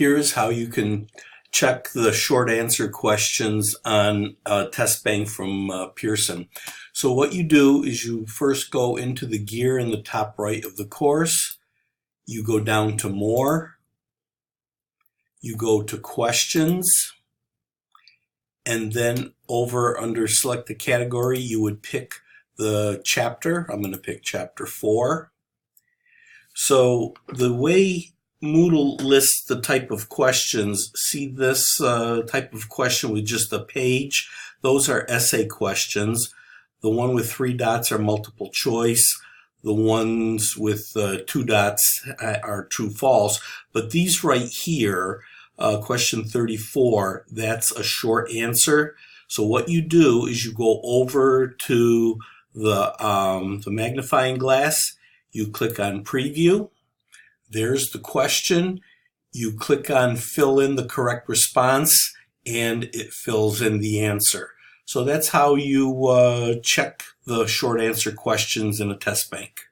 Here's how you can check the short answer questions on a test bank from Pearson. So what you do is you first go into the gear in the top right of the course. You go down to More. You go to Questions. And then over under Select the Category, you would pick the chapter. I'm going to pick Chapter 4. So the way Moodle lists the type of questions, see this type of question with just a page? Those are essay questions. The one with 3 dots are multiple choice. The ones with 2 dots are true false. But these right here, question 34, that's a short answer. So what you do is you go over to the magnifying glass. You click on Preview. There's the question. You click on Fill in the correct response, and it fills in the answer. So that's how you check the short answer questions in a test bank.